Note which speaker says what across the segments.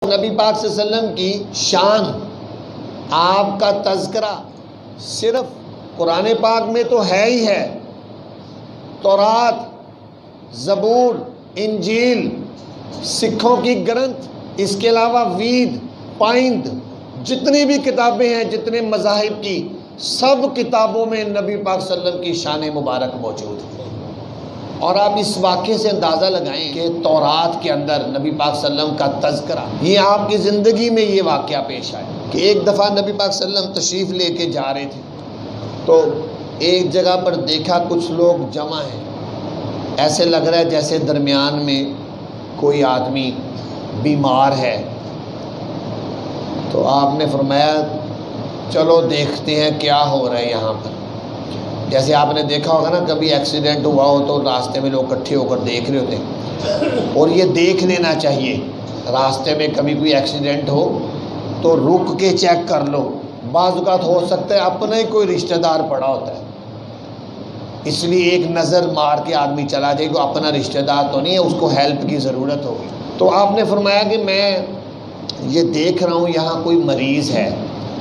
Speaker 1: نبی پاک صلی اللہ علیہ وسلم کی شان، آپ کا تذکرہ صرف قرآن پاک میں تو ہے ہی ہے، تورات، زبور، انجیل، سکھوں کی گرنتھ، اس کے علاوہ وید، پائند، جتنی بھی کتابیں ہیں، جتنے مذاہب کی سب کتابوں میں نبی پاک صلی اللہ علیہ وسلم کی شان مبارک موجود ہے۔ اور آپ اس واقعے سے اندازہ لگائیں کہ تورات کے اندر نبی پاک صلی اللہ علیہ وسلم کا تذکرہ، یہ آپ کی زندگی میں یہ واقعہ پیش آئے کہ ایک دفعہ نبی پاک صلی اللہ علیہ وسلم تشریف لے کے جا رہے تھے، تو ایک جگہ پر دیکھا کچھ لوگ جمع ہیں، ایسے لگ رہا ہے جیسے درمیان میں کوئی آدمی بیمار ہے۔ تو آپ نے فرمایا چلو دیکھتے ہیں کیا ہو رہا ہے یہاں پر۔ جیسے آپ نے دیکھا ہوگا نا، کبھی ایکسیڈنٹ ہوا ہو تو راستے میں لوگ اکٹھے ہو کر دیکھ رہے ہوتے ہیں، اور یہ دیکھ لینا چاہیے، راستے میں کبھی کوئی ایکسیڈنٹ ہو تو رک کے چیک کر لو، بعض اوقات ہو سکتا ہے اپنا ہی کوئی رشتہ دار پڑا ہوتا ہے، اس لیے ایک نظر مار کے آدمی چلا جائے کہ اپنا رشتہ دار تو نہیں ہے، اس کو ہیلپ کی ضرورت ہوگی۔ تو آپ نے فرمایا کہ میں یہ دیکھ رہا ہوں یہاں کوئی مریض ہے،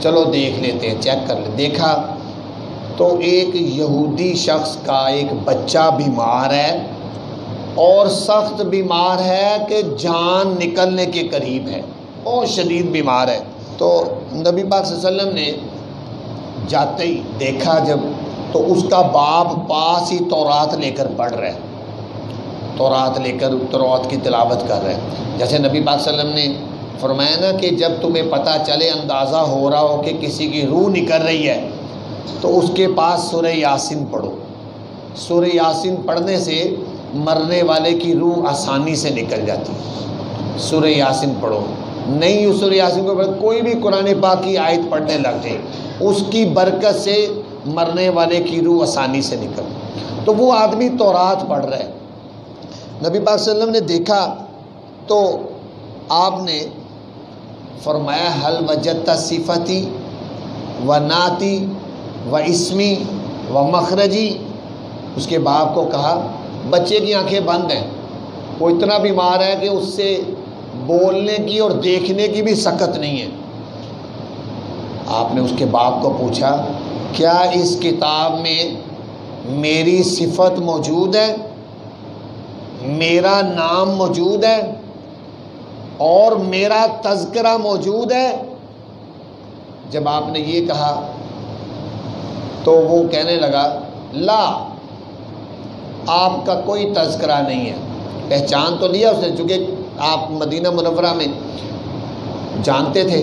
Speaker 1: چلو دیکھ لیتے ہیں، چیک کر لیں۔ دیکھا تو ایک یہودی شخص کا ایک بچہ بیمار ہے، اور سخت بیمار ہے کہ جان نکلنے کے قریب ہے، بہت شدید بیمار ہے۔ تو نبی پاک صلی اللہ علیہ وسلم نے جاتے ہی دیکھا جب، تو اس کا باپ پاس ہی تورات لے کر پڑھ رہا ہے، تورات لے کر تورات کی تلاوت کر رہا ہے۔ جیسے نبی پاک صلی اللہ علیہ وسلم نے فرمایا نا کہ جب تمہیں پتہ چلے، اندازہ ہو رہا ہو کہ کسی کی روح نکل رہی ہے، تو اس کے پاس سورہ یاسین پڑھو۔ سورہ یاسین پڑھنے سے مرنے والے کی روح آسانی سے نکل جاتی ہے۔ سورہ یاسین پڑھو، نہیں سورہ یاسین کو کوئی بھی قرآن پاک کی آیت پڑھنے لگ جائے، اس کی برکت سے مرنے والے کی روح آسانی سے نکل۔ تو وہ آدمی تورات پڑھ رہا ہے، نبی پاک صلی اللہ علیہ وسلم نے دیکھا تو آپ نے فرمایا حل وجدت صفتی و نعتی و اسمی و مخرجی۔ اس کے باپ کو کہا، بچے کی آنکھیں بند ہیں، وہ اتنا بیمار ہے کہ اس سے بولنے کی اور دیکھنے کی بھی سکت نہیں ہے۔ آپ نے اس کے باپ کو پوچھا کیا اس کتاب میں میری صفت موجود ہے، میرا نام موجود ہے اور میرا تذکرہ موجود ہے؟ جب آپ نے یہ کہا تو وہ کہنے لگا لا، آپ کا کوئی تذکرہ نہیں ہے۔ پہچان تو لیا اس نے، چونکہ آپ مدینہ منورہ میں جانتے تھے،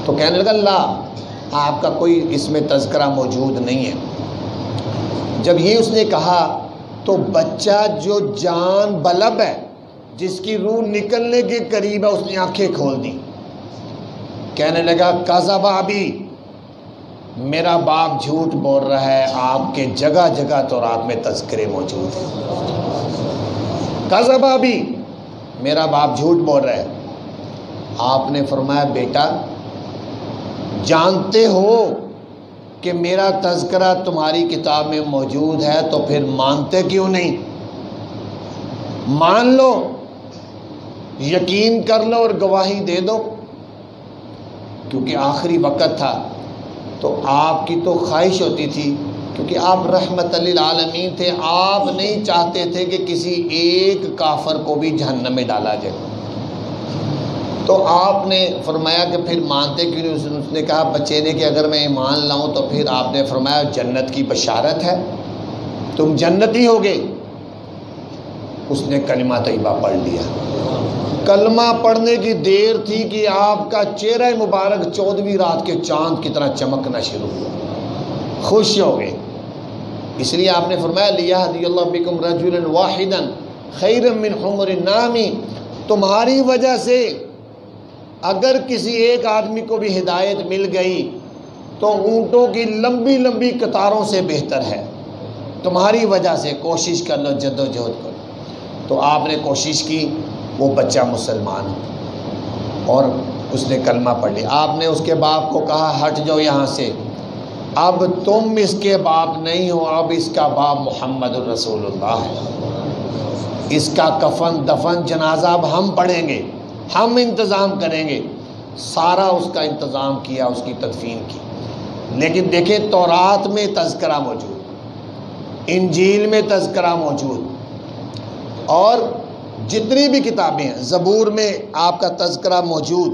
Speaker 1: تو کہنے لگا لا، آپ کا کوئی اس میں تذکرہ موجود نہیں ہے۔ جب یہ اس نے کہا تو بچہ جو جان بلب ہے، جس کی روح نکلنے کے قریب ہے، اس نے آنکھیں کھول دی، کہنے لگا کذب ابی، میرا باپ جھوٹ بول رہا ہے، آپ کے جگہ جگہ تورات میں تذکرے موجود ہیں۔ کذب ابی، میرا باپ جھوٹ بول رہا ہے۔ آپ نے فرمایا بیٹا جانتے ہو کہ میرا تذکرہ تمہاری کتاب میں موجود ہے، تو پھر مانتے کیوں نہیں؟ مان لو، یقین کر لو اور گواہی دے دو، کیونکہ آخری وقت تھا تو آپ کی تو خواہش ہوتی تھی، کیونکہ آپ رحمت للعالمین تھے، آپ نہیں چاہتے تھے کہ کسی ایک کافر کو بھی جہنم میں ڈالا جائے، تو آپ نے فرمایا کہ پھر مانتے کیوں نہیں؟ اس نے کہا بچے نے کہ اگر میں ایمان لاؤں، تو پھر آپ نے فرمایا جنت کی بشارت ہے، تم جنتی ہوگے۔ اس نے کلمہ طیبہ پڑھ لیا۔ کلمہ پڑھنے کی دیر تھی کہ آپ کا چہرہ مبارک 14ویں رات کے چاند کی طرح چمکنا شروع ہوا، خوش ہو گئے۔ اس لیے آپ نے فرمایا لیہدی اللہ بکم رجلا واحدا خیر من حمر النعم، تمہاری وجہ سے اگر کسی ایک آدمی کو بھی ہدایت مل گئی تو اونٹوں کی لمبی لمبی قطاروں سے بہتر ہے، تمہاری وجہ سے کوشش کر لو، جد و جہد کرو۔ تو آپ نے کوشش کی، وہ بچہ مسلمان اور اس نے کلمہ پڑھ لیا۔ آپ نے اس کے باپ کو کہا ہٹ جاؤ یہاں سے، اب تم اس کے باپ نہیں ہو، اب اس کا باپ محمد الرسول اللہ ہے، اس کا کفن دفن جنازہ اب ہم پڑھیں گے، ہم انتظام کریں گے، سارا اس کا انتظام کیا، اس کی تدفین کی۔ لیکن دیکھیں تورات میں تذکرہ موجود، انجیل میں تذکرہ موجود، اور جتنی بھی کتابیں ہیں، زبور میں آپ کا تذکرہ موجود،